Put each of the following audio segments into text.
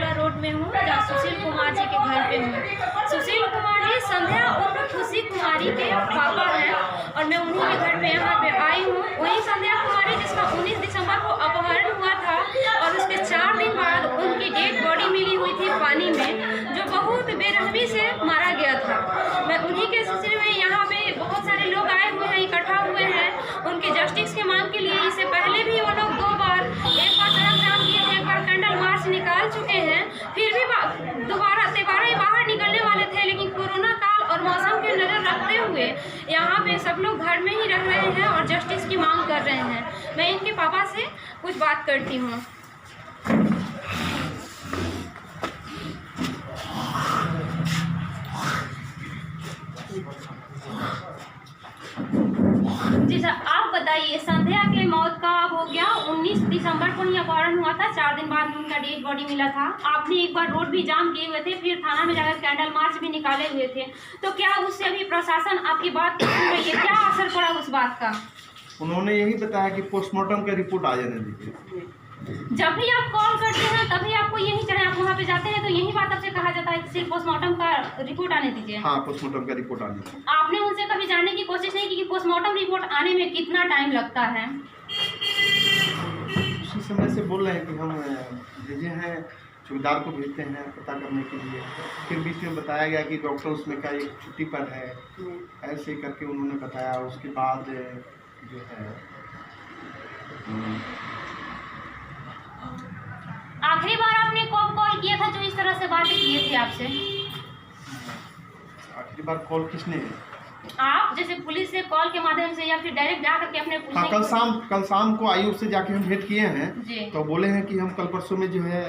गोला रोड में हूँ, जहाँ सुशील कुमार जी के घर पे हूँ। सुशील कुमार जी संध्या उर्फ खुशी कुमारी के पापा हैं और मैं उन्हीं के घर पे यहाँ पे आई हूँ। वही संध्या कुमारी जिसका 19 दिसंबर को अपहरण हुआ था और उसके 4 दिन बाद उनकी डेड बॉडी मिली हुई थी पानी में, जो बहुत बेरहमी से मारा गया था। मैं उन्हीं के सिलसिले में यहाँ पे बहुत सारे लोग आए हुए हैं, इकट्ठा हुए हैं उनके जस्टिस के मांग के लिए। इससे पहले भी वो लोग 2 बार, एक बार सड़क जाम किए थे, एक बार कैंडल मार्च निकाल चुके हैं, फिर भी दोबारा ही बाहर निकलने वाले थे, लेकिन कोरोना काल और मौसम के नज़र रखते हुए यहाँ पे सब लोग घर में ही रह रहे हैं और जस्टिस की मांग कर रहे हैं। मैं इनके पापा से कुछ बात करती हूँ। जी सर, आप बताइए, संध्या के मौत का हो गया 19 दिसंबर को ही अपहरण हुआ था, 4 दिन बाद उनका डेड बॉडी मिला था। आपने एक बार रोड भी जाम किए हुए थे, फिर थाना में जाकर कैंडल मार्च भी निकाले हुए थे, तो क्या उससे भी प्रशासन आपकी बात सुन रही है? क्या असर पड़ा उस बात का? उन्होंने यही बताया कि पोस्टमार्टम का रिपोर्ट आ जाने दीजिए। जब भी आप कॉल करते हैं तभी आपको यही, चाहे आप वहाँ पे जाते हैं तो यही बात आपसे कहा जाता है कि सिर्फ पोस्टमार्टम का रिपोर्ट आने दीजिए। हाँ, पोस्टमार्टम का रिपोर्ट आने दीजिए। आपने उनसे कभी जानने की कोशिश नहीं की कि पोस्टमार्टम रिपोर्ट आने में कितना टाइम लगता है? उसी समय से बोल रहे हैं कि हम भेजे हैं, चौकीदार को भेजते हैं पता करने के लिए। फिर बीच में बताया गया कि डॉक्टर उसमें का एक छुट्टी पर है, ऐसे करके उन्होंने बताया। उसके बाद जो है आखिरी बार आपने कब कॉल किया था जो इस तरह से बातें किए थे आपसे? आखिरी बार कॉल किसने? आप जैसे पुलिस से कॉल के माध्यम से या फिर डायरेक्ट जा करके अपने पुलिस? हाँ, कल शाम को आयोग से जाके हम भेंट किए हैं, तो बोले हैं कि हम कल परसों में जो है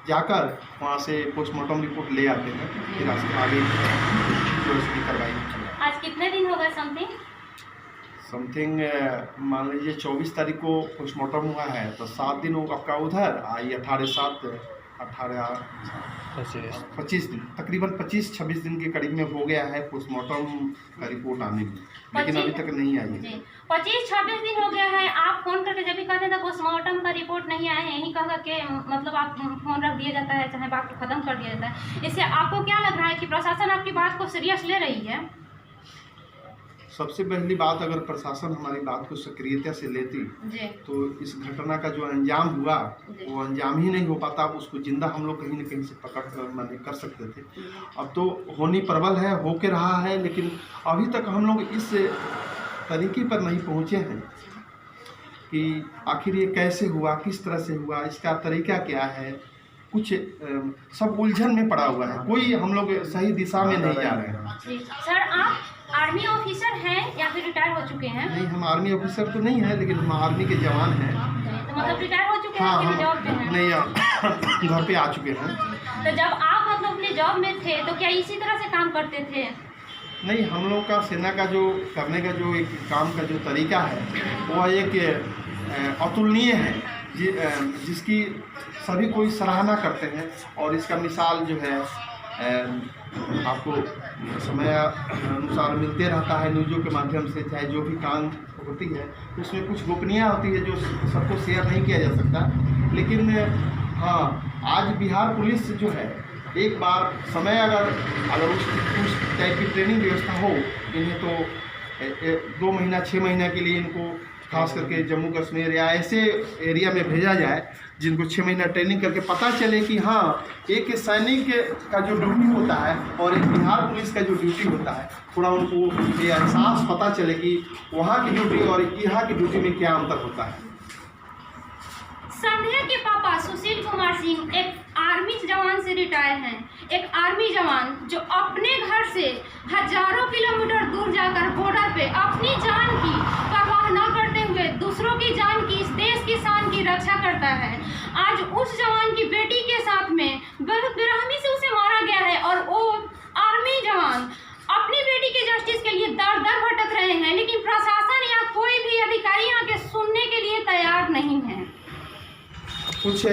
जाकर वहाँ से पोस्टमार्टम रिपोर्ट ले आते हैं, फिर आगे जो उसकी कार्रवाई। आज कितने दिन हो गए समथिंग? मान लीजिए 24 तारीख को पोस्टमार्टम हुआ है, तो 7 दिन आपका उधर आई, 25 दिन, तकरीबन 25-26 दिन के करीब में हो गया है पोस्टमार्टम का रिपोर्ट आने में, लेकिन अभी तक नहीं आई है। 25-26 दिन हो गया है। आप फोन करके जब भी कहते थे पोस्टमार्टम का रिपोर्ट नहीं आया है, यही कहा कि मतलब आप फोन रख दिया जाता है, चाहे बात खत्म कर दिया जाता है। इससे आपको क्या लग रहा है कि प्रशासन आपकी बात को सीरियस ले रही है? सबसे पहली बात, अगर प्रशासन हमारी बात को सक्रियता से लेती तो इस घटना का जो अंजाम हुआ वो अंजाम ही नहीं हो पाता। उसको जिंदा हम लोग कहीं न कहीं से पकड़ कर कर सकते थे। अब तो होनी प्रबल है, हो के रहा है, लेकिन अभी तक हम लोग इस तरीके पर नहीं पहुँचे हैं कि आखिर ये कैसे हुआ, किस तरह से हुआ, इसका तरीका क्या है। कुछ सब उलझन में पड़ा हुआ है, कोई हम लोग सही दिशा में नहीं जा रहे हैं। सर, आप आर्मी ऑफिसर हैं या फिर रिटायर हो चुके हैं? नहीं, हम आर्मी ऑफिसर तो नहीं है, लेकिन हम आर्मी के जवान हैं। तो मतलब रिटायर हो चुके हैं? हाँ, जॉब पे हैं? नहीं, घर पे आ चुके हैं। तो जब आप मतलब अपने जॉब में थे तो क्या इसी तरह से काम करते थे? नहीं, हम लोग का सेना का जो करने का जो एक काम का जो तरीका है वो एक अतुलनीय है, जिसकी सभी कोई सराहना करते हैं। और इसका मिसाल जो है आपको समय अनुसार मिलते रहता है न्यूज़ों के माध्यम से, चाहे जो भी काम होती है उसमें कुछ गोपनीयता होती है जो सबको शेयर नहीं किया जा सकता। लेकिन हाँ, आज बिहार पुलिस जो है, एक बार समय अगर उस टाइप की ट्रेनिंग व्यवस्था हो, इन्हें तो 2 महीना 6 महीना के लिए इनको खास करके जम्मू कश्मीर या ऐसे एरिया में भेजा जाए जिनको 6 महीना ट्रेनिंग करके पता चले कि हाँ, एक सैनिक का जो ड्यूटी होता है और एक बिहार पुलिस का जो ड्यूटी होता है, थोड़ा उनको ये एहसास पता चले कि वहाँ की ड्यूटी और यहाँ की ड्यूटी में क्या अंतर होता है। संध्या के पापा सुशील कुमार सिंह एक आर्मी जवान से रिटायर हैं, एक आर्मी जवान जो अपने घर से हजारों किलोमीटर दूर जाकर बॉर्डर पे अपनी जान की परवाह न करते हुए दूसरों की जान की, इस देश की शान की रक्षा करता है। आज उस जवान की बेटी के साथ में बहुत बेरहमी से उसे मारा गया है और वो आर्मी जवान अपनी बेटी के जस्टिस के लिए दर दर भटक रहे हैं, लेकिन प्रशासन या कोई भी अधिकारी यहाँ के सुनने के लिए तैयार नहीं है। कुछ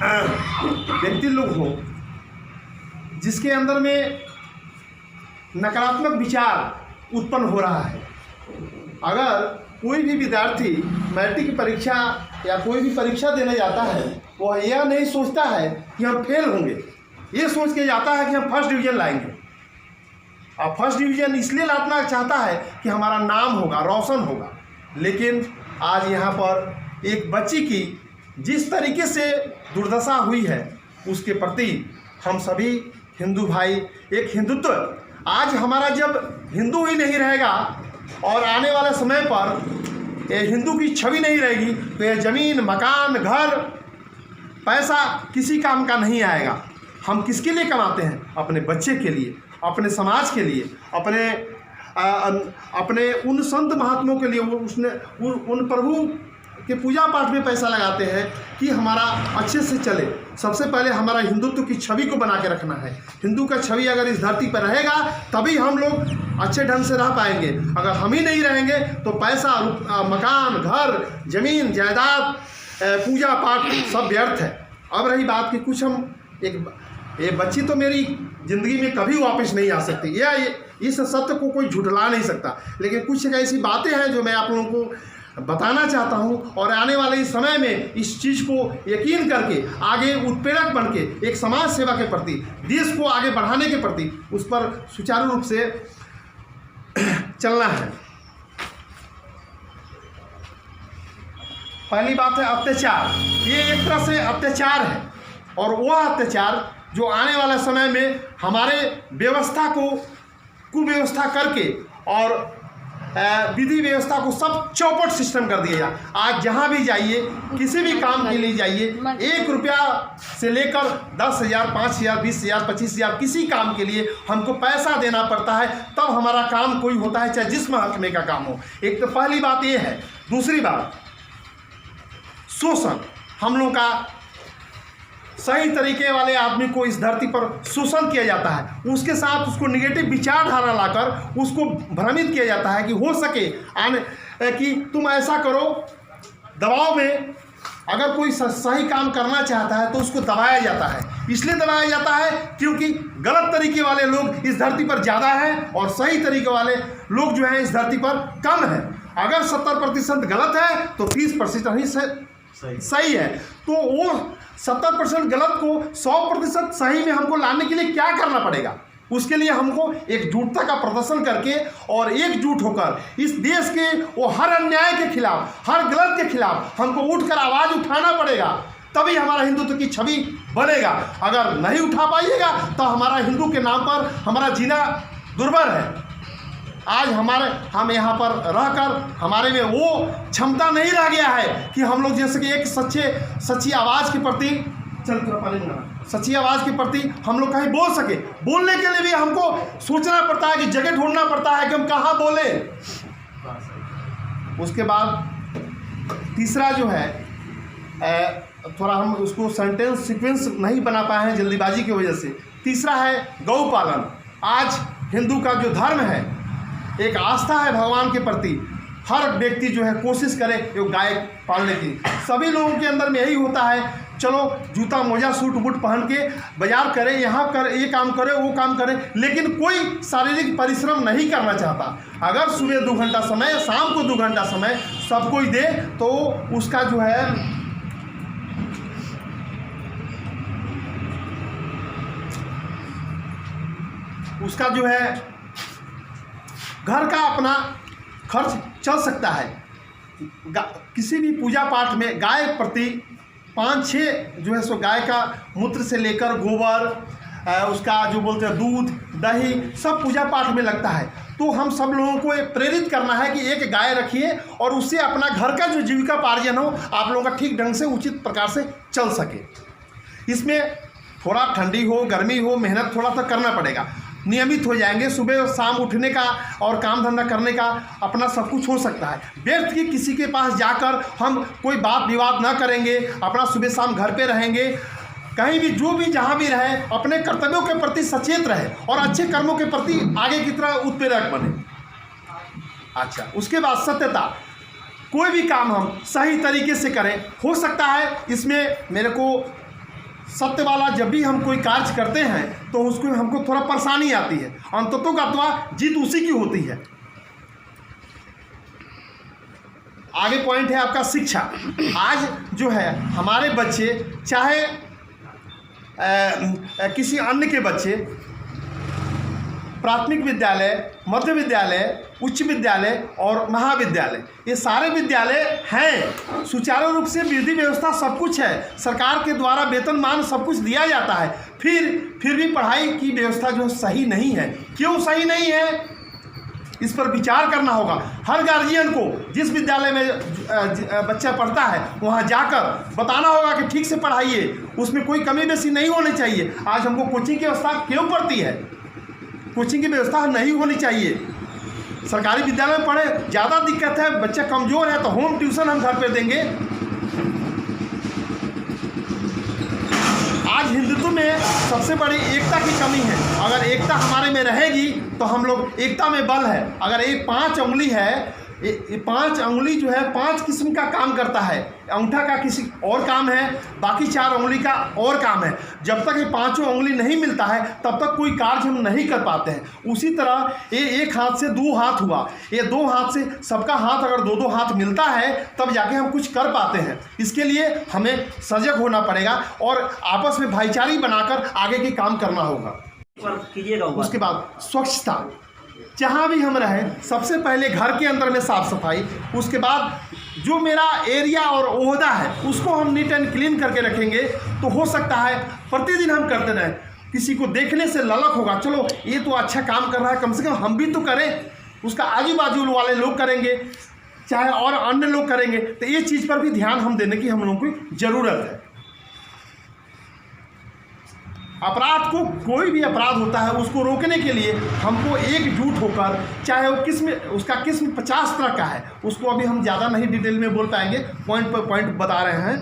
व्यक्ति लोग हों जिसके अंदर में नकारात्मक विचार उत्पन्न हो रहा है। अगर कोई भी विद्यार्थी मैट्रिक की परीक्षा या कोई भी परीक्षा देने जाता है वह यह नहीं सोचता है कि हम फेल होंगे, ये सोच के जाता है कि हम फर्स्ट डिवीज़न लाएंगे। और फर्स्ट डिवीज़न इसलिए लाना चाहता है कि हमारा नाम होगा, रोशन होगा। लेकिन आज यहाँ पर एक बच्ची की जिस तरीके से दुर्दशा हुई है, उसके प्रति हम सभी हिंदू भाई, एक हिंदुत्व, आज हमारा जब हिंदू ही नहीं रहेगा और आने वाले समय पर ये हिंदू की छवि नहीं रहेगी, तो ये ज़मीन, मकान, घर, पैसा किसी काम का नहीं आएगा। हम किसके लिए कमाते हैं? अपने बच्चे के लिए, अपने समाज के लिए, अपने उन संत महात्माओं के लिए, उन प्रभु के पूजा पाठ में पैसा लगाते हैं कि हमारा अच्छे से चले। सबसे पहले हमारा हिंदुत्व की छवि को बना के रखना है। हिंदू का छवि अगर इस धरती पर रहेगा तभी हम लोग अच्छे ढंग से रह पाएंगे। अगर हम ही नहीं रहेंगे तो पैसा, मकान, घर, ज़मीन, जायदाद, पूजा पाठ सब व्यर्थ है। अब रही बात कि कुछ हम ये बच्ची तो मेरी ज़िंदगी में कभी वापस नहीं आ सकती, या इस सत्य को कोई झुठला नहीं सकता। लेकिन कुछ ऐसी बातें हैं जो मैं आप लोगों को बताना चाहता हूं, और आने वाले इस समय में इस चीज़ को यकीन करके आगे उत्प्रेरक बन के एक समाज सेवा के प्रति, देश को आगे बढ़ाने के प्रति उस पर सुचारू रूप से चलना है। पहली बात है अत्याचार। ये एक तरह से अत्याचार है, और वह अत्याचार जो आने वाले समय में हमारे व्यवस्था को कुव्यवस्था करके और विधि व्यवस्था को सब चौपट सिस्टम कर दिया जाए। आज जहाँ भी जाइए, किसी भी काम के लिए जाइए, 1 रुपया से लेकर 10,000, 5,000, 20,000, 25,000 किसी काम के लिए हमको पैसा देना पड़ता है, तब हमारा काम कोई होता है, चाहे जिस महकमे का काम हो। एक तो पहली बात ये है। दूसरी बात, शोषण। हम लोग का सही तरीके वाले आदमी को इस धरती पर शोषण किया जाता है, उसके साथ उसको निगेटिव विचारधारा लाकर उसको भ्रमित किया जाता है कि हो सके कि तुम ऐसा करो। दबाव में अगर कोई सही काम करना चाहता है तो उसको दबाया जाता है। इसलिए दबाया जाता है क्योंकि गलत तरीके वाले लोग इस धरती पर ज़्यादा हैं और सही तरीके वाले लोग जो हैं इस धरती पर कम हैं। अगर 70% गलत है तो 30% ही सही है। तो वो 70% गलत को 100% सही में हमको लाने के लिए क्या करना पड़ेगा? उसके लिए हमको एकजुटता का प्रदर्शन करके और एकजुट होकर इस देश के वो हर अन्याय के खिलाफ, हर गलत के खिलाफ हमको उठकर आवाज़ उठाना पड़ेगा, तभी हमारा हिंदुत्व की छवि बनेगा। अगर नहीं उठा पाइएगा तो हमारा हिंदू के नाम पर हमारा जीना दुर्भर है। आज हम यहाँ पर रहकर हमारे में वो क्षमता नहीं रह गया है कि हम लोग जैसे कि एक सच्ची आवाज़ के प्रति सच्ची आवाज़ के प्रति हम लोग कहीं बोल सके। बोलने के लिए भी हमको सोचना पड़ता है कि जगह ढूंढना पड़ता है कि हम कहाँ बोले। उसके बाद तीसरा जो है, थोड़ा हम उसको सेंटेंस सीक्वेंस नहीं बना पाए हैं जल्दीबाजी की वजह से। तीसरा है गौ पालन। आज हिंदू का जो धर्म है, एक आस्था है भगवान के प्रति। हर व्यक्ति जो है कोशिश करे जो गाय पालने की। सभी लोगों के अंदर में यही होता है, चलो जूता मोजा सूट बूट पहन के बाजार करे, यहाँ कर, ये काम करे, वो काम करे, लेकिन कोई शारीरिक परिश्रम नहीं करना चाहता। अगर सुबह 2 घंटा समय, शाम को 2 घंटा समय सबको ही दे तो उसका जो है घर का अपना खर्च चल सकता है। किसी भी पूजा पाठ में गाय प्रति 5-6 जो है सो गाय का मूत्र से लेकर गोबर, उसका जो बोलते हैं दूध, दही, सब पूजा पाठ में लगता है। तो हम सब लोगों को प्रेरित करना है कि एक गाय रखिए और उससे अपना घर का जो जीविका पार्जन हो आप लोगों का ठीक ढंग से उचित प्रकार से चल सके। इसमें थोड़ा ठंडी हो, गर्मी हो, मेहनत थोड़ा सा करना पड़ेगा। नियमित हो जाएंगे, सुबह और शाम उठने का और काम धंधा करने का अपना सब कुछ हो सकता है। व्यर्थ की किसी के पास जाकर हम कोई बात विवाद ना करेंगे, अपना सुबह शाम घर पे रहेंगे। कहीं भी जो भी जहाँ भी रहे अपने कर्तव्यों के प्रति सचेत रहे और अच्छे कर्मों के प्रति आगे की तरह उत्प्रेरक बने। अच्छा, उसके बाद सत्यता। कोई भी काम हम सही तरीके से करें। हो सकता है इसमें मेरे को सत्य वाला, जब भी हम कोई कार्य करते हैं तो उसको हमको थोड़ा परेशानी आती है, अंततः जीत उसी की होती है। आगे पॉइंट है आपका शिक्षा। आज जो है हमारे बच्चे, चाहे किसी अन्य के बच्चे, प्राथमिक विद्यालय, मध्य विद्यालय, उच्च विद्यालय और महाविद्यालय, ये सारे विद्यालय हैं, सुचारू रूप से विधि व्यवस्था सब कुछ है, सरकार के द्वारा वेतनमान सब कुछ दिया जाता है, फिर भी पढ़ाई की व्यवस्था जो सही नहीं है। क्यों सही नहीं है, इस पर विचार करना होगा। हर गार्जियन को जिस विद्यालय में बच्चा पढ़ता है वहाँ जाकर बताना होगा कि ठीक से पढ़ाइए, उसमें कोई कमी बेसी नहीं होनी चाहिए। आज हमको कोचिंग की व्यवस्था क्यों पड़ती है, कोचिंग की व्यवस्था नहीं होनी चाहिए। सरकारी विद्यालय में पढ़े, ज़्यादा दिक्कत है, बच्चा कमज़ोर है तो होम ट्यूशन हम घर पे देंगे। आज हिंदुत्व में सबसे बड़ी एकता की कमी है। अगर एकता हमारे में रहेगी तो हम लोग, एकता में बल है। अगर एक 5 उंगली है, 5 उंगली जो है 5 किस्म का काम करता है। अंगूठा का किसी और काम है, बाकी 4 उंगली का और काम है। जब तक ये 5 उंगली नहीं मिलता है तब तक कोई कार्य हम नहीं कर पाते हैं। उसी तरह ये एक हाथ से 2 हाथ हुआ, ये 2 हाथ से सबका हाथ अगर 2-2 हाथ मिलता है तब जाके हम कुछ कर पाते हैं। इसके लिए हमें सजग होना पड़ेगा और आपस में भाईचारी बनाकर आगे के काम करना होगा। उसके बाद स्वच्छता, जहाँ भी हम रहें सबसे पहले घर के अंदर में साफ़ सफाई, उसके बाद जो मेरा एरिया और ओहदा है उसको हम नीट एंड क्लीन करके रखेंगे तो हो सकता है प्रतिदिन हम करते रहें। किसी को देखने से ललक होगा, चलो ये तो अच्छा काम कर रहा है, कम से कम हम भी तो करें, उसका आजू बाजू वाले लोग करेंगे, चाहे और अन्य लोग करेंगे, तो ये चीज़ पर भी ध्यान हम देने की हम लोगों की ज़रूरत है। अपराध को, कोई भी अपराध होता है उसको रोकने के लिए हमको एकजुट होकर, चाहे वो उसका किस्म 50 तरह का है, उसको अभी हम ज़्यादा नहीं डिटेल में बोल पाएंगे, पॉइंट पर पॉइंट बता रहे हैं,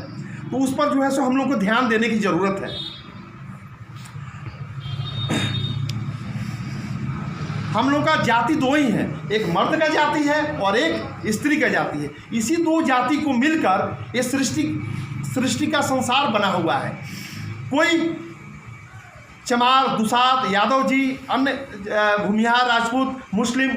तो उस पर जो है सो हम लोग को ध्यान देने की ज़रूरत है। हम लोग का जाति 2 ही है, एक मर्द का जाति है और एक स्त्री का जाति है। इसी 2 जाति को मिलकर ये सृष्टि का संसार बना हुआ है। कोई चमार, दुसात, यादव जी, अन्य भूमिहार, राजपूत, मुस्लिम,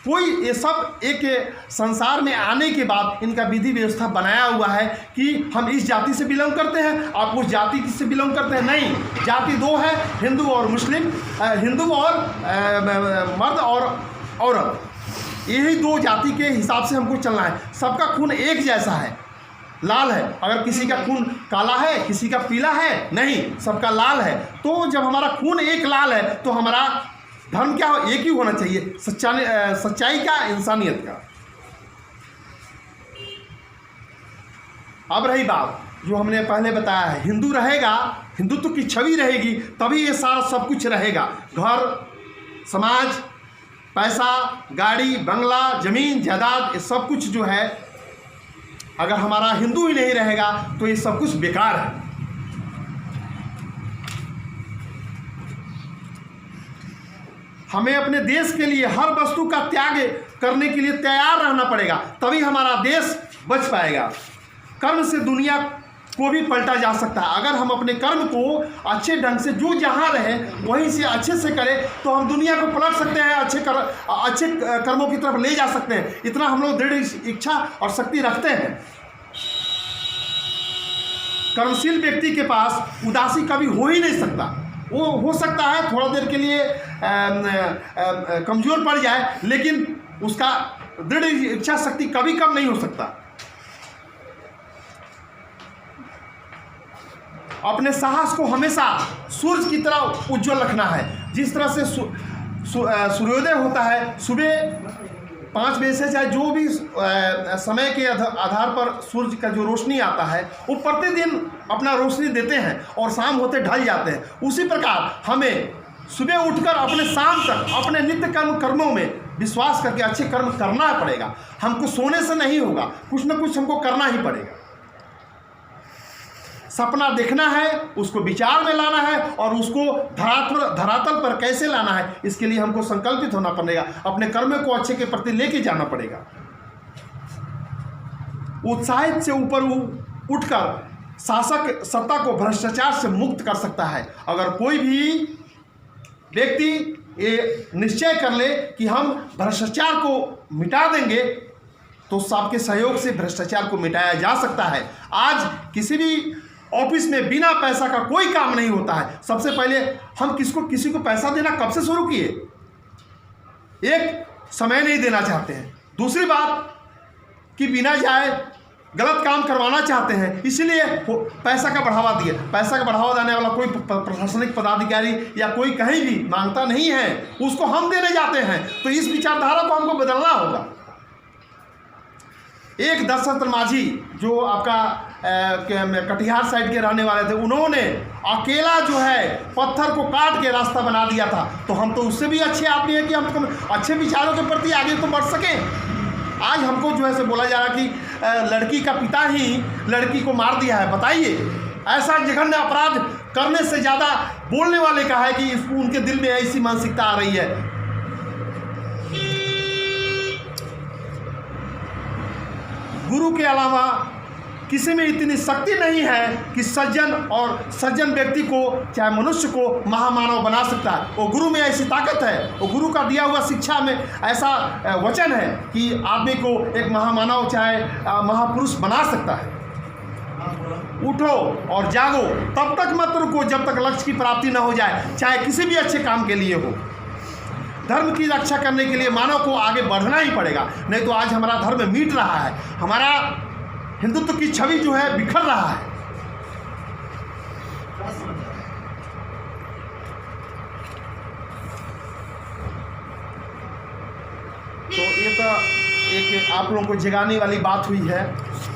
कोई, ये सब एक संसार में आने के बाद इनका विधि व्यवस्था बनाया हुआ है कि हम इस जाति से बिलोंग करते हैं, आप उस जाति से बिलोंग करते हैं। नहीं, जाति 2 है, हिंदू और मुस्लिम, हिंदू और मर्द और औरत, यही 2 जाति के हिसाब से हमको चलना है। सबका खून एक जैसा है, लाल है। अगर किसी का खून काला है, किसी का पीला है, नहीं, सबका लाल है। तो जब हमारा खून एक लाल है तो हमारा धर्म क्या एक ही होना चाहिए, सच्चाई का, इंसानियत का। अब रही बात जो हमने पहले बताया है, हिंदू रहेगा, हिंदुत्व की छवि रहेगी तभी ये सारा सब कुछ रहेगा। घर, समाज, पैसा, गाड़ी, बंगला, ज़मीन, जायदाद, ये सब कुछ जो है, अगर हमारा हिंदू ही नहीं रहेगा तो ये सब कुछ बेकार है। हमें अपने देश के लिए हर वस्तु का त्याग करने के लिए तैयार रहना पड़ेगा, तभी हमारा देश बच पाएगा। कर्म से दुनिया को भी पलटा जा सकता है। अगर हम अपने कर्म को अच्छे ढंग से, जो जहाँ रहे वहीं से अच्छे से करें तो हम दुनिया को पलट सकते हैं, अच्छे कर्मों की तरफ ले जा सकते हैं। इतना हम लोग दृढ़ इच्छा और शक्ति रखते हैं। कर्मशील व्यक्ति के पास उदासी कभी हो ही नहीं सकता। वो हो सकता है थोड़ा देर के लिए कमज़ोर पड़ जाए, लेकिन उसका दृढ़ इच्छा शक्ति कभी कम नहीं हो सकता। अपने साहस को हमेशा सूर्य की तरह उज्जवल रखना है। जिस तरह से सूर्योदय होता है सुबह 5 बजे से, चाहे जो भी समय के आधार पर सूर्य का जो रोशनी आता है वो प्रतिदिन अपना रोशनी देते हैं और शाम होते ढल जाते हैं। उसी प्रकार हमें सुबह उठकर अपने शाम तक अपने नित्य कर्मों में विश्वास करके अच्छे कर्म करना पड़ेगा। हमको सोने से नहीं होगा, कुछ न कुछ हमको करना ही पड़ेगा। सपना देखना है, उसको विचार में लाना है और उसको धरातल पर कैसे लाना है, इसके लिए हमको संकल्पित होना पड़ेगा। अपने कर्म को अच्छे के प्रति लेके जाना पड़ेगा। उत्साहित से ऊपर उठकर शासक सत्ता को भ्रष्टाचार से मुक्त कर सकता है। अगर कोई भी व्यक्ति ये निश्चय कर ले कि हम भ्रष्टाचार को मिटा देंगे तो सबके सहयोग से भ्रष्टाचार को मिटाया जा सकता है। आज किसी भी ऑफिस में बिना पैसा का कोई काम नहीं होता है। सबसे पहले हम किसी को पैसा देना कब से शुरू किए? एक, समय नहीं देना चाहते हैं। दूसरी बात कि बिना जाए गलत काम करवाना चाहते हैं, इसलिए पैसा का बढ़ावा दिए। पैसा का बढ़ावा देने वाला कोई प्रशासनिक पदाधिकारी या कोई कहीं भी मांगता नहीं है, उसको हम देने जाते हैं। तो इस विचारधारा को हमको बदलना होगा। एक दशरथ माझी जो आपका कटिहार साइड के रहने वाले थे, उन्होंने अकेला जो है पत्थर को काट के रास्ता बना दिया था। तो हम तो उससे भी अच्छे आदमी हैं कि हम अच्छे विचारों के प्रति आगे तो बढ़ सकें। आज हमको जो है से बोला जा रहा कि लड़की का पिता ही लड़की को मार दिया है। बताइए, ऐसा जघन्य अपराध करने से ज़्यादा बोलने वाले का है कि उनके दिल में ऐसी मानसिकता आ रही है। गुरु के अलावा किसी में इतनी शक्ति नहीं है कि सज्जन व्यक्ति को, चाहे मनुष्य को महामानव बना सकता है। वो गुरु में ऐसी ताकत है, वो गुरु का दिया हुआ शिक्षा में ऐसा वचन है कि आदमी को एक महामानव चाहे महापुरुष बना सकता है। उठो और जागो, तब तक मत रुको जब तक लक्ष्य की प्राप्ति न हो जाए, चाहे किसी भी अच्छे काम के लिए हो। धर्म की रक्षा करने के लिए मानव को आगे बढ़ना ही पड़ेगा, नहीं तो आज हमारा धर्म मिट रहा है, हमारा हिंदुत्व की छवि जो है बिखर रहा है। तो ये तो एक आप लोगों को जगाने वाली बात हुई है।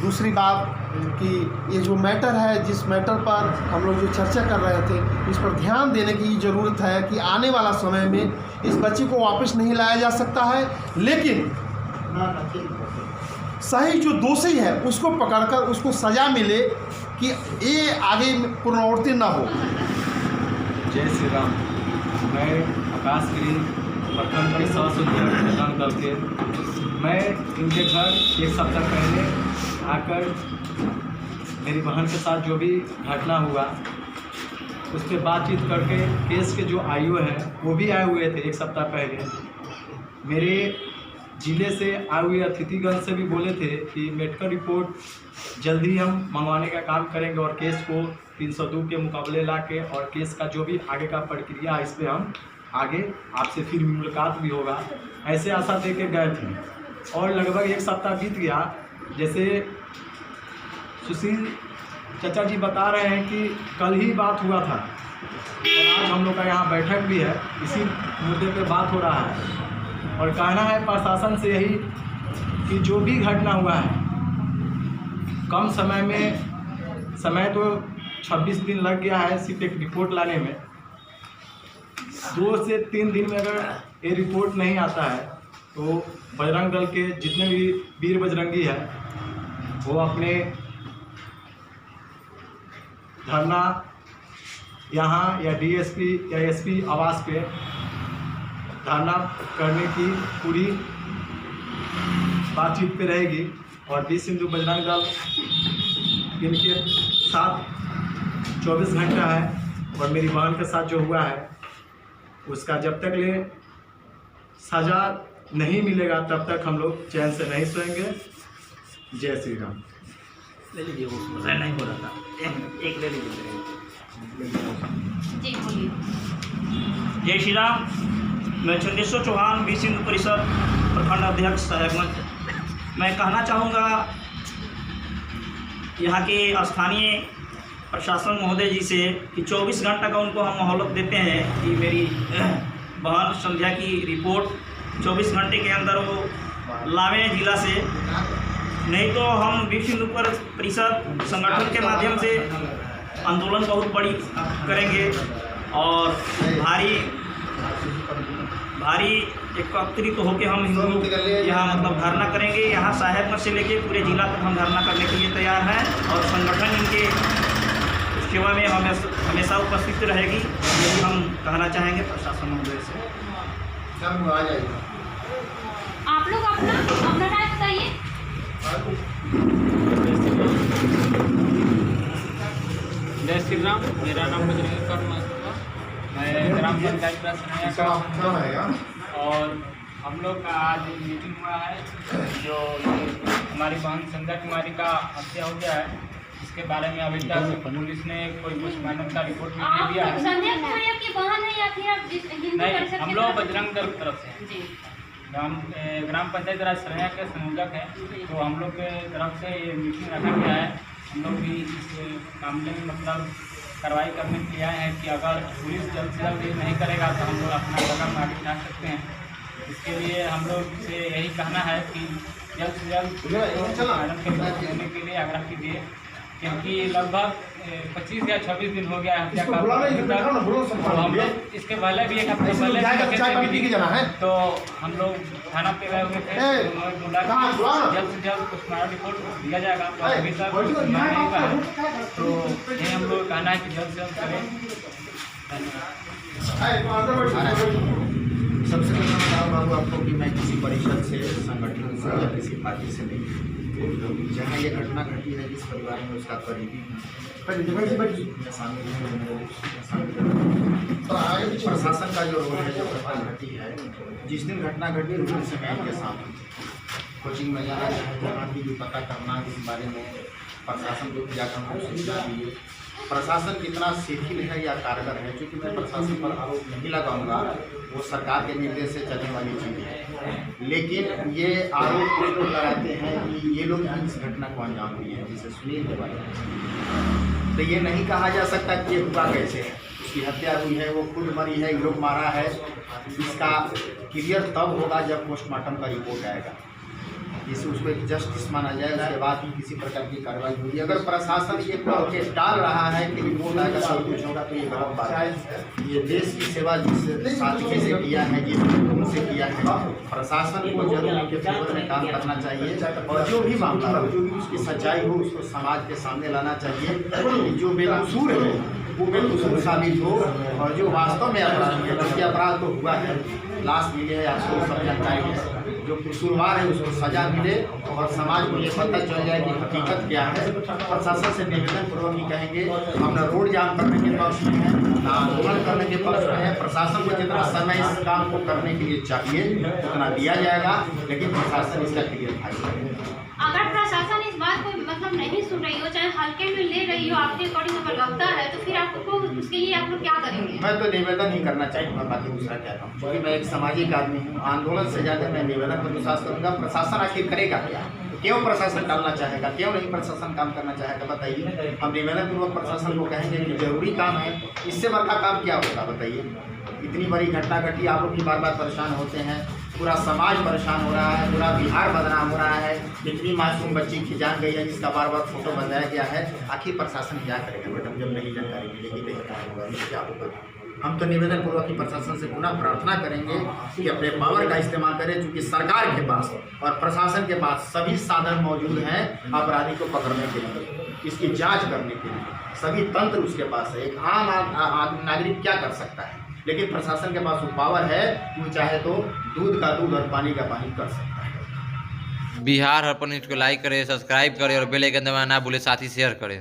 दूसरी बात कि ये जो मैटर है, जिस मैटर पर हम लोग जो चर्चा कर रहे थे, इस पर ध्यान देने की ज़रूरत है कि आने वाला समय में इस बच्चे को वापस नहीं लाया जा सकता है, लेकिन सही जो दोषी है उसको पकड़कर उसको सज़ा मिले कि ये आगे पुनरावृत्ति ना हो। जय श्री राम। मैं आकाशगिरी प्रखंड के प्रधान दल के मैं इनके घर एक सप्ताह पहले आकर मेरी बहन के साथ जो भी घटना हुआ उस पर बातचीत करके केस के जो आयु है वो भी आए हुए थे। एक सप्ताह पहले मेरे ज़िले से आए हुए अतिथिगण से भी बोले थे कि मेडिकल रिपोर्ट जल्दी हम मंगवाने का काम करेंगे और केस को 302 के मुकाबले ला के और केस का जो भी आगे का प्रक्रिया है इस पर हम आगे आपसे फिर मुलाकात भी होगा, ऐसे आशा दे के गए थे। और लगभग एक सप्ताह बीत गया। जैसे सुशील चाचा जी बता रहे हैं कि कल ही बात हुआ था और आज हम लोग का यहाँ बैठक भी है, इसी मुद्दे पे बात हो रहा है। और कहना है प्रशासन से यही कि जो भी घटना हुआ है कम समय में, समय तो 26 दिन लग गया है सिर्फ एक रिपोर्ट लाने में, 2 से 3 दिन में अगर ये रिपोर्ट नहीं आता है तो बजरंग दल के जितने भी वीर बजरंगी है वो अपने धरना यहाँ या डीएसपी या एसपी आवास पे धरना करने की पूरी बातचीत पे रहेगी। और विश्व हिंदू बजरंग दल इनके साथ 24 घंटा है। और मेरी बहन के साथ जो हुआ है उसका जब तक ले सज़ा नहीं मिलेगा तब तक हम लोग चैन से नहीं सोएंगे। जय श्री राम। ले लीजिए, वो नहीं हो रहा था, एक ले लीजिए। जी बोलिए। जय श्री राम। मैं चंदेश्वर चौहान, विश्व हिंदू परिषद प्रखंड अध्यक्ष साहेबगंज। मैं कहना चाहूँगा यहाँ के स्थानीय प्रशासन महोदय जी से कि 24 घंटा का उनको हम मोहलत देते हैं कि मेरी बहन संध्या की रिपोर्ट 24 घंटे के अंदर वो लावें जिला से, नहीं तो हम विश्व हिंदू परिषद संगठन के माध्यम से आंदोलन बहुत बड़ी करेंगे और भारी एकत्रित तो होकर हम हिंदू यहाँ मतलब धरना करेंगे। यहाँ साहेबगंज से लेके पूरे जिला तक हम धरना करने के लिए तैयार हैं और संगठन इनके सेवा में हमेशा उपस्थित रहेगी। यही हम कहना चाहेंगे प्रशासन महोदय से। आप लोग अपना राय बताइए। जय श्री राम। मेरा नाम बजरंगी मैं ग्राम पंचायत का और हम लोग का आज मीटिंग हुआ है जो हमारी बहन संध्या कुमारी का हत्या हो गया है, इसके बारे में अभी तक पुलिस ने कोई पोस्टमार्टम का रिपोर्ट नहीं आप दिया है। संध्या कुमारी आपकी बहन है या फिर आप हिंदू नहीं, परिषद हम के लोग तरफ- बजरंग दल की तरफ से हैं। जी ग्राम पंचायत राज सरैया के संयोजक हैं, तो हम लोग के तरफ से ये मीटिंग रखा गया है। हम लोग भी इस मामले में मतलब कार्रवाई करने के लिए आए हैं कि अगर पुलिस जल्द से जल्द ये नहीं करेगा तो हम लोग अपना कदम आगे उठा सकते हैं। इसके लिए हम लोग से यही कहना है कि जल्द से जल्द मैडम के रिपोर्ट देने के लिए आग्रह कीजिए, क्योंकि लगभग 25 या 26 दिन हो गया है हत्या का। तो हम लोग इसके पहले भी एक हफ्ते पहले तो हम लोग थाना पे गए हुए थे, उन्होंने बोला कि जल्द से जल्द पोस्टमार्टम रिपोर्ट दिया जाएगा, तो अभी तक नहीं हुआ है। तो ये हम लोग कहना है कि जल्द से जल्द करें। धन्यवाद। सबसे पहले मैं बताऊँ आपको कि मैं किसी परिषद से, संगठन से या किसी पार्टी से नहीं, जहाँ ये घटना घटी है जिस परिवार में उसका करीबी मैं शामिल हूँ। प्रशासन का जो रोल है, जो घटना घटी है, जिस दिन घटना घटी उस दिन से मैं इनके साथ कोचिंग में जाना चाहे, जहाँ की भी पता करना इस बारे में प्रशासन को जाकर हमको सूचना दिए। प्रशासन कितना शिथिल है या कारगर है, क्योंकि मैं प्रशासन पर आरोप नहीं लगाऊंगा, वो सरकार के निर्देश से चलने वाली चीज़ है। लेकिन ये आरोप कुछ लोग लगाते हैं कि ये लोग इस घटना को अंजाम दिए हैं, जिसे सुनील के बारे में, तो ये नहीं कहा जा सकता कि ये हुआ कैसे है। उसकी हत्या हुई है, वो खुद मरी है, लोग मारा है, इसका क्लियर तब होगा जब पोस्टमार्टम का रिपोर्ट आएगा, जिससे उसको एक जस्टिस माना जाए, उसके बाद ही किसी प्रकार की कार्रवाई होगी। अगर प्रशासन ये के टाल रहा है कि रिपोर्ट आएगा सब कुछ होगा, तो ये गलत बात है। ये देश की सेवा जिस साथी से किया है, जिस उनसे किया है, प्रशासन को जरूर इनके फेवर में काम करना चाहिए, और जो भी मामला हो, जो भी उसकी सच्चाई हो, उसको समाज के सामने लाना चाहिए। जो बेकसूर है वो बेकसूर साबित हो, और जो वास्तव में अपराधी है, क्योंकि अपराध तो हुआ है, लाश मिले है, आपको सब जानकारी है, जो कसूरवार है उसको सजा मिले और समाज को ये पता चल जाए कि हकीकत क्या है। प्रशासन से निवेदन पूर्वक ही कहेंगे, हम ना रोड जाम करने के पक्ष में है, ना आंदोलन करने के पक्ष में है। प्रशासन को जितना समय इस काम को करने के लिए चाहिए उतना दिया जाएगा, लेकिन प्रशासन इसका क्लियर था। अगर प्रशासन इस बात को मतलब नहीं सुन रही हो, चाहे हल्के में ले रही हो, आपके अकॉर्डिंग अगर लगता है तो फिर आपको उसके लिए आप लोग क्या करेंगे? मैं तो निवेदन ही करना चाहूँगा, बाकी दूसरा क्या कहूँ, क्योंकि मैं एक सामाजिक आदमी हूँ। आंदोलन से ज़्यादा मैं निवेदन पर विश्वास करूँगा। प्रशासन आखिर करेगा क्या? क्यों प्रशासन टालना चाहेगा? क्यों नहीं प्रशासन काम करना चाहेगा? बताइए। हम निवेदन पूर्वक प्रशासन को कहेंगे कि जरूरी काम है, इससे बड़ा काम क्या होगा बताइए। इतनी बड़ी घटना घटी, आप लोग भी बार बार परेशान होते हैं, पूरा समाज परेशान हो रहा है, पूरा बिहार बदनाम हो रहा है। इतनी मासूम बच्ची की जान गई है, जिसका बार बार फोटो बनाया गया है। आखिर प्रशासन क्या करेगा मैडम, जब नहीं जानकारी मिलेगी तो क्या होगा, क्या होगा? हम तो निवेदन पूर्वक ही प्रशासन से पुनः प्रार्थना करेंगे कि अपने पावर का इस्तेमाल करें, क्योंकि सरकार के पास और प्रशासन के पास सभी साधन मौजूद हैं अपराधी को पकड़ने के लिए, इसकी जांच करने के लिए सभी तंत्र उसके पास है। एक आम नागरिक क्या कर सकता है, लेकिन प्रशासन के पास वो पावर है, वो चाहे तो दूध का दूध और पानी का पानी कर सकता है। बिहार हर्पण न्यूज़ को लाइक करें, सब्सक्राइब करें और बेल आइकन दबाना ना भूलें, साथ ही शेयर करें।